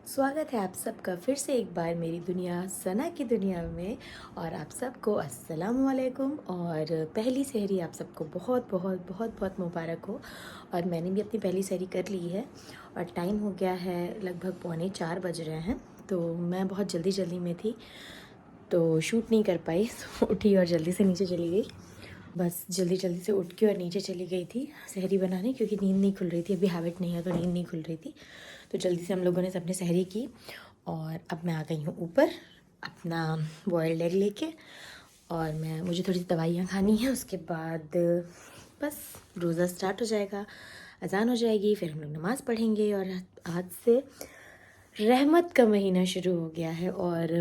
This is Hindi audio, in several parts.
स्वागत है आप सबका फिर से एक बार मेरी दुनिया सना की दुनिया में। और आप सबको अस्सलाम वालेकुम और पहली सहरी आप सबको बहुत बहुत बहुत बहुत मुबारक हो। और मैंने भी अपनी पहली सहरी कर ली है और टाइम हो गया है लगभग 3:45 बज रहे हैं। तो मैं बहुत जल्दी जल्दी में थी तो शूट नहीं कर पाई तो उठी और जल्दी से नीचे चली गई। बस जल्दी जल्दी से उठ के और नीचे चली गई थी सहरी बनाने, क्योंकि नींद नहीं खुल रही थी। अभी हैबिट नहीं है तो नींद नहीं खुल रही थी। तो जल्दी से हम लोगों ने सबने सहरी की और अब मैं आ गई हूँ ऊपर अपना बॉयल्ड एग लेके। और मुझे थोड़ी सी दवाइयाँ खानी है, उसके बाद बस रोज़ा स्टार्ट हो जाएगा, अजान हो जाएगी, फिर हम लोग नमाज़ पढ़ेंगे। और आज से रहमत का महीना शुरू हो गया है और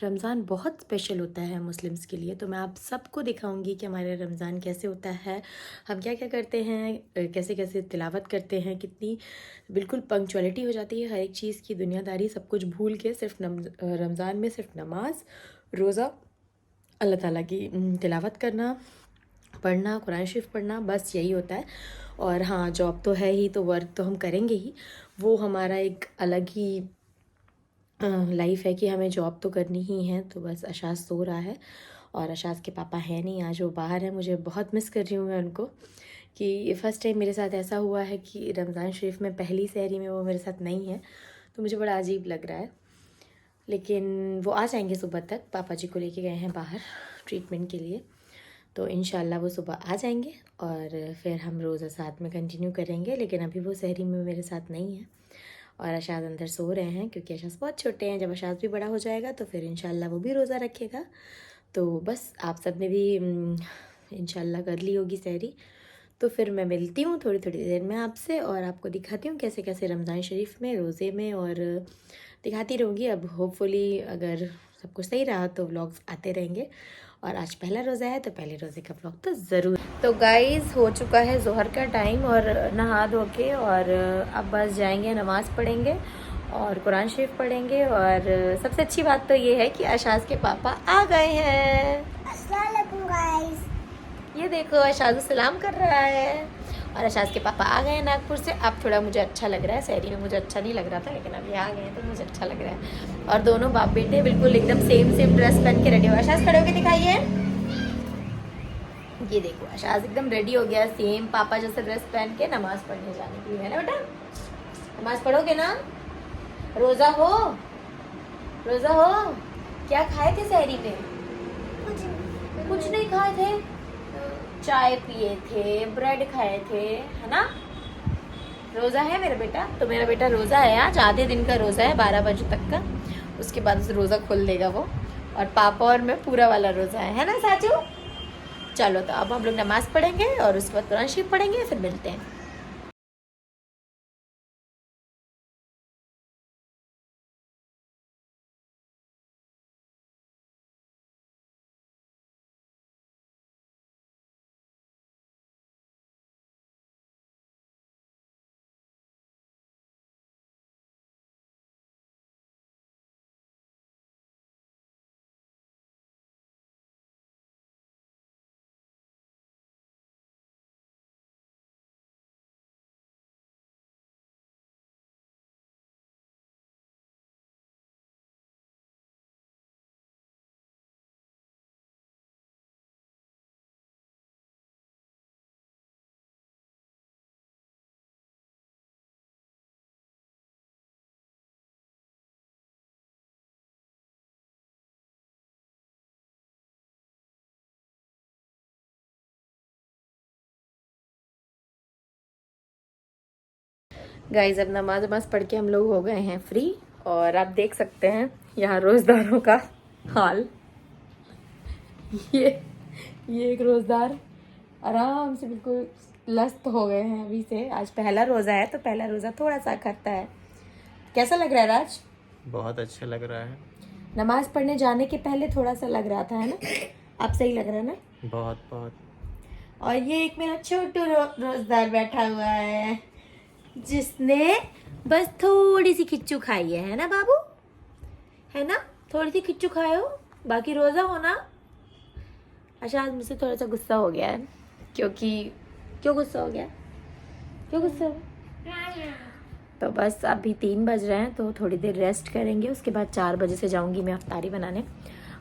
रमज़ान बहुत स्पेशल होता है मुस्लिम्स के लिए। तो मैं आप सबको दिखाऊंगी कि हमारे रमज़ान कैसे होता है, हम क्या क्या करते हैं, कैसे कैसे तिलावत करते हैं, कितनी बिल्कुल पंक्चुअलिटी हो जाती है हर एक चीज़ की, दुनियादारी सब कुछ भूल के सिर्फ रमज़ान में सिर्फ नमाज, रोज़ा, अल्लाह ताला की तिलावत करना, पढ़ना, कुरान शरीफ पढ़ना, बस यही होता है। और हाँ, जॉब तो है ही तो वर्क तो हम करेंगे ही, वो हमारा एक अलग ही लाइफ है कि हमें जॉब तो करनी ही है। तो बस अशाज सो रहा है और अशाज के पापा हैं नहीं, आज वो बाहर है। मुझे बहुत मिस कर रही हूँ मैं उनको, कि फ़र्स्ट टाइम मेरे साथ ऐसा हुआ है कि रमज़ान शरीफ में पहली सहरी में वो मेरे साथ नहीं है। तो मुझे बड़ा अजीब लग रहा है, लेकिन वो आ जाएंगे सुबह तक। पापा जी को लेके गए हैं बाहर ट्रीटमेंट के लिए, तो इंशाल्लाह वो सुबह आ जाएंगे और फिर हम रोज़ा साथ में कंटिन्यू करेंगे। लेकिन अभी वो सहरी में मेरे साथ नहीं है और अशाज अंदर सो रहे हैं, क्योंकि अशाज बहुत छोटे हैं। जब अशाज भी बड़ा हो जाएगा तो फिर इंशाल्लाह वो भी रोज़ा रखेगा। तो बस आप सब ने भी इंशाल्लाह कर ली होगी सहरी। तो फिर मैं मिलती हूँ थोड़ी थोड़ी देर में आपसे और आपको दिखाती हूँ कैसे कैसे रमज़ान शरीफ में, रोज़े में, और दिखाती रहूँगी। अब होपफुली अगर सब कुछ सही रहा तो व्लॉग्स आते रहेंगे। और आज पहला रोज़ा है तो पहले रोज़े का व्लॉग तो ज़रूर। तो गाइज़ हो चुका है ज़ोहर का टाइम और नहा धो के और अब बस जाएंगे, नमाज़ पढ़ेंगे और कुरान शरीफ पढ़ेंगे। और सबसे अच्छी बात तो ये है कि अशाज के पापा आ गए हैं। अस्सलाम वालेकुम गाइस। ये देखो अशाज सलाम कर रहा है और अशाज के पापा आ गए हैं नागपुर से। अब थोड़ा मुझे अच्छा लग रहा है, सहरी में मुझे अच्छा नहीं लग रहा था, लेकिन अब ये आ गए हैं तो मुझे अच्छा लग रहा है। और दोनों बाप बेटे बिल्कुल एकदम सेम सेम ड्रेस पहन के रेडी हो। अशाज खड़े होके दिखाइए, ये देखो अशाज एकदम रेडी हो गया सेम पापा जैसे ड्रेस पहन के नमाज पढ़ने जाने के लिए, है ना बेटा? नमाज पढ़ोगे ना? रोजा हो, रोजा हो। क्या खाए थे सहरी में? कुछ नहीं खाए थे, चाय पिए थे, ब्रेड खाए थे, है ना? रोजा है मेरा बेटा, तो मेरा बेटा रोजा है आज, आधे दिन का रोजा है 12 बजे तक का। उसके बाद उसे रोजा खोल देगा वो। और पापा और मैं पूरा वाला रोजा है ना साचू? चलो तो अब हम लोग नमाज पढ़ेंगे और उसके बाद कुरान शरीफ पढ़ेंगे, फिर मिलते हैं। गाइस अब नमाज नमाज पढ़ के हम लोग हो गए हैं फ्री और आप देख सकते हैं यहाँ रोजदारों का हाल। ये ये एक रोजदार आराम से बिल्कुल लस्त हो गए हैं अभी से। आज पहला रोजा है तो पहला रोजा थोड़ा सा खट्टा है। कैसा लग रहा है राज? बहुत अच्छा लग रहा है। नमाज पढ़ने जाने के पहले थोड़ा सा लग रहा था, है ना? अब सही लग रहा है ना? बहुत बहुत। और ये एक मेरा छोटू रोजदार बैठा हुआ है जिसने बस थोड़ी सी खिच्चू खाई है ना बाबू? है ना? थोड़ी सी खिच्चू खाए हो, बाकी रोजा हो ना? अच्छा आज मुझसे थोड़ा सा गुस्सा हो गया है, क्योंकि क्यों गुस्सा हो गया? क्यों गुस्सा हो? तो बस अभी 3 बज रहे हैं, तो थोड़ी देर रेस्ट करेंगे, उसके बाद 4 बजे से जाऊंगी मैं अफ्तारी बनाने।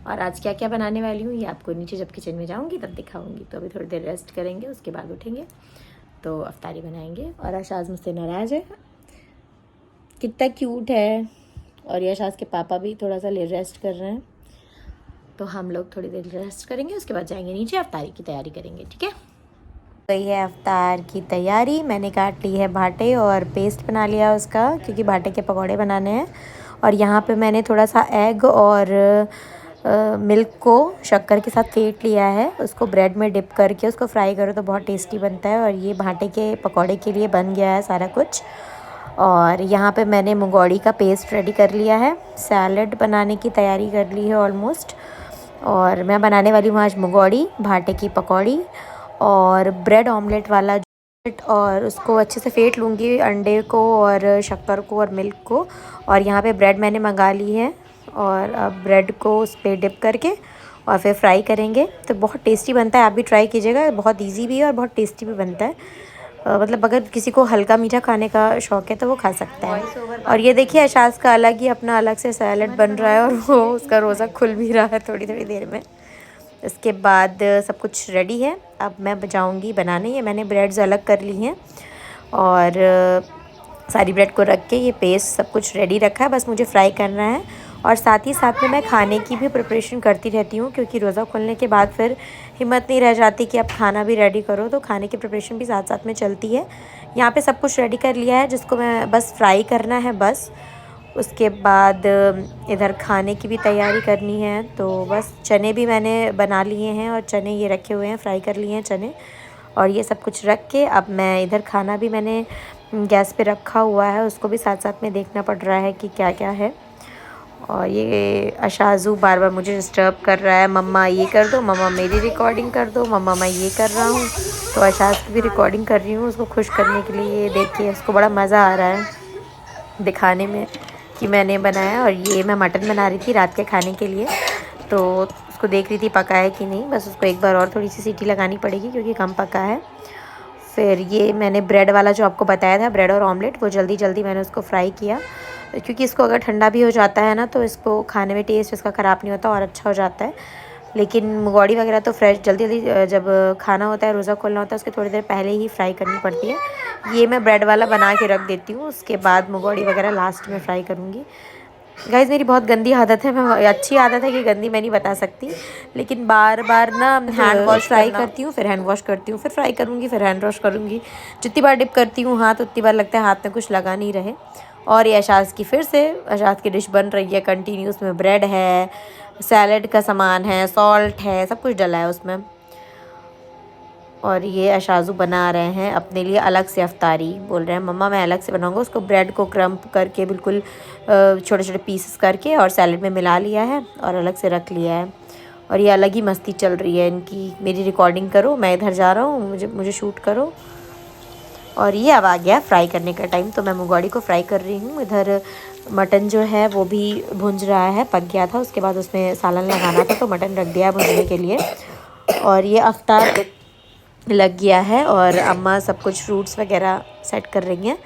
और आज क्या क्या बनाने वाली हूँ ये आपको नीचे जब किचन में जाऊंगी तब दिखाऊंगी। तो अभी थोड़ी देर रेस्ट करेंगे, उसके बाद उठेंगे तो अफ्तारी बनाएंगे। और आशाज मुझसे नाराज़ है, कितना क्यूट है। और यशाज के पापा भी थोड़ा सा रेस्ट कर रहे हैं, तो हम लोग थोड़ी देर रेस्ट करेंगे, उसके बाद जाएंगे नीचे, अफ्तारी की तैयारी करेंगे। ठीक है, गई है अफ्तार की तैयारी। मैंने काट ली है भाटे और पेस्ट बना लिया उसका, क्योंकि भाटे के पकौड़े बनाने हैं। और यहाँ पे मैंने थोड़ा सा एग और मिल्क को शक्कर के साथ फेंट लिया है। उसको ब्रेड में डिप करके उसको फ्राई करो तो बहुत टेस्टी बनता है। और ये भाटे के पकौड़े के लिए बन गया है सारा कुछ। और यहाँ पे मैंने मुंगौड़ी का पेस्ट रेडी कर लिया है, सैलड बनाने की तैयारी कर ली है ऑलमोस्ट। और मैं बनाने वाली हूँ आज मुंगौड़ी, भाटे की पकौड़ी और ब्रेड ऑमलेट वाला। और उसको अच्छे से फेंट लूँगी, अंडे को और शक्कर को और मिल्क को। और यहाँ पे ब्रेड मैंने मंगा ली है, और अब ब्रेड को उस पर डिप करके और फिर फ्राई करेंगे। तो बहुत टेस्टी बनता है, आप भी ट्राई कीजिएगा, बहुत इजी भी है और बहुत टेस्टी भी बनता है। मतलब अगर किसी को हल्का मीठा खाने का शौक़ है तो वो खा सकता है। और ये देखिए अशाज का अलग ही अपना अलग से सैलड बन रहा है, और वो उसका रोज़ा खुल भी रहा है थोड़ी थोड़ी देर में। इसके बाद सब कुछ रेडी है, अब मैं जाऊंगी बनाने। ये मैंने ब्रेड्स अलग कर ली हैं और सारी ब्रेड को रख के ये पेस्ट सब कुछ रेडी रखा है, बस मुझे फ्राई करना है। और साथ ही साथ में मैं खाने की भी प्रिपरेशन करती रहती हूँ, क्योंकि रोज़ा खुलने के बाद फिर हिम्मत नहीं रह जाती कि आप खाना भी रेडी करो, तो खाने की प्रिपरेशन भी साथ साथ में चलती है। यहाँ पे सब कुछ रेडी कर लिया है, जिसको मैं बस फ्राई करना है बस। उसके बाद इधर खाने की भी तैयारी करनी है। तो बस चने भी मैंने बना लिए हैं, और चने ये रखे हुए हैं, फ्राई कर लिए हैं चने। और ये सब कुछ रख के अब मैं इधर खाना भी मैंने गैस पे रखा हुआ है, उसको भी साथ साथ में देखना पड़ रहा है कि क्या क्या है। और ये अशाजू बार बार मुझे डिस्टर्ब कर रहा है, मम्मा ये कर दो, मम्मा मेरी रिकॉर्डिंग कर दो, मम्मा मैं ये कर रहा हूँ। तो अशाज की भी रिकॉर्डिंग कर रही हूँ उसको खुश करने के लिए। ये देखिए उसको बड़ा मज़ा आ रहा है दिखाने में कि मैंने बनाया। और ये मैं मटन बना रही थी रात के खाने के लिए, तो उसको देख रही थी पका है कि नहीं। बस उसको एक बार और थोड़ी सी सीटी लगानी पड़ेगी क्योंकि कम पका है। फिर ये मैंने ब्रेड वाला जो आपको बताया था, ब्रेड और ऑमलेट, वो जल्दी जल्दी मैंने उसको फ्राई किया, क्योंकि इसको अगर ठंडा भी हो जाता है ना तो इसको खाने में टेस्ट इसका ख़राब नहीं होता और अच्छा हो जाता है। लेकिन मुगौड़ी वगैरह तो फ्रेश जल्दी जल्दी जब खाना होता है, रोज़ा खोलना होता है, उसके थोड़ी देर पहले ही फ्राई करनी पड़ती है। ये मैं ब्रेड वाला बना के रख देती हूँ, उसके बाद मुगौड़ी वगैरह लास्ट में फ्राई करूँगी। गाइस मेरी बहुत गंदी आदत है, मैं अच्छी आदत है कि गंदी मैं नहीं बता सकती, लेकिन बार बार ना हैंड वॉश फ्राई करती हूँ, फिर हैंड वॉश करती हूँ, फिर फ्राई करूँगी, फिर हैंड वॉश करूँगी। जितनी बार डिप करती हूँ हाथ, उतनी बार लगता है हाथ में कुछ लगा नहीं रहे। और ये अशाज की फिर से अशाज की डिश बन रही है कंटिन्यू। उसमें ब्रेड है, सैलड का सामान है, सॉल्ट है, सब कुछ डला है उसमें। और ये अशाजू बना रहे हैं अपने लिए अलग से अफ्तारी, बोल रहे हैं मम्मा मैं अलग से बनाऊंगा। उसको ब्रेड को क्रम्प करके बिल्कुल छोटे छोटे पीसेस करके और सैलड में मिला लिया है और अलग से रख लिया है। और ये अलग ही मस्ती चल रही है इनकी, मेरी रिकॉर्डिंग करो, मैं इधर जा रहा हूँ, मुझे शूट करो। और ये अब आ गया फ्राई करने का टाइम, तो मैं मुगौड़ी को फ्राई कर रही हूँ। इधर मटन जो है वो भी भुंज रहा है, पक गया था, उसके बाद उसमें सालन लगाना था तो मटन रख दिया भुनने के लिए। और ये अफ्तार लग गया है और अम्मा सब कुछ फ्रूट्स वगैरह सेट कर रही हैं।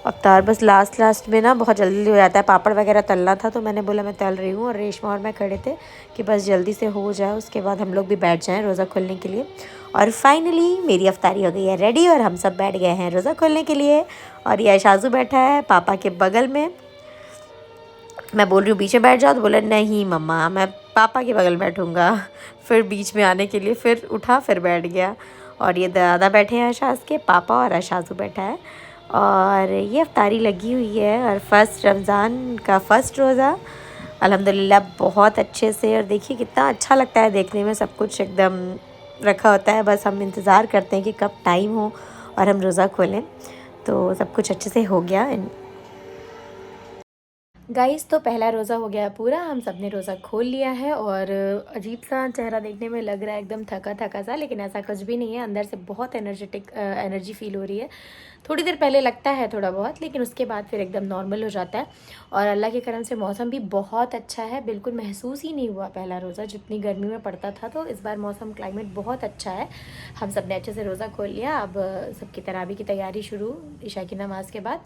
अफ्तार बस लास्ट में ना बहुत जल्दी हो जाता है, पापड़ वगैरह तलना था तो मैंने बोला मैं तल रही हूँ, और रेशमा और मैं खड़े थे कि बस जल्दी से हो जाए, उसके बाद हम लोग भी बैठ जाएं रोज़ा खोलने के लिए। और फाइनली मेरी अफ्तारी हो गई है रेडी, और हम सब बैठ गए हैं रोज़ा खोलने के लिए। और ये शाजू बैठा है पापा के बगल में। मैं बोल रही हूँ पीछे बैठ जाओ, तो बोला नहीं मम्मा मैं पापा के बगल बैठूँगा। फिर बीच में आने के लिए फिर उठा, फिर बैठ गया। और ये दादा बैठे हैं अशाज के, पापा और अशाजू बैठा है। और ये अफ्तारी लगी हुई है, और फर्स्ट रमज़ान का फ़र्स्ट रोज़ा अल्हम्दुलिल्लाह बहुत अच्छे से। और देखिए कितना अच्छा लगता है देखने में, सब कुछ एकदम रखा होता है, बस हम इंतज़ार करते हैं कि कब टाइम हो और हम रोज़ा खोलें। तो सब कुछ अच्छे से हो गया गाइस। तो पहला रोज़ा हो गया पूरा, हम सब ने रोज़ा खोल लिया है। और अजीब सा चेहरा देखने में लग रहा है, एकदम थका थका सा, लेकिन ऐसा कुछ भी नहीं है, अंदर से बहुत एनर्जेटिक एनर्जी फील हो रही है। थोड़ी देर पहले लगता है थोड़ा बहुत, लेकिन उसके बाद फिर एकदम नॉर्मल हो जाता है। और अल्लाह के करम से मौसम भी बहुत अच्छा है, बिल्कुल महसूस ही नहीं हुआ पहला रोज़ा जितनी गर्मी में पड़ता था। तो इस बार मौसम क्लाइमेट बहुत अच्छा है। हम सब ने अच्छे से रोज़ा खोल लिया। अब सबकी तरावी की तैयारी शुरू ईशा की नमाज़ के बाद।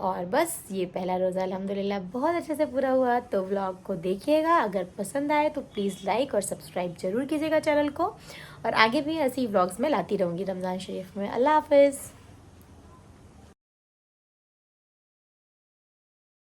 और बस ये पहला रोज़ा अल्हम्दुलिल्लाह बहुत अच्छे से पूरा हुआ। तो व्लॉग को देखिएगा, अगर पसंद आए तो प्लीज़ लाइक और सब्सक्राइब ज़रूर कीजिएगा चैनल को। और आगे भी ऐसी व्लॉग्स में लाती रहूँगी रमज़ान शरीफ में। अल्लाह हाफ़िज़।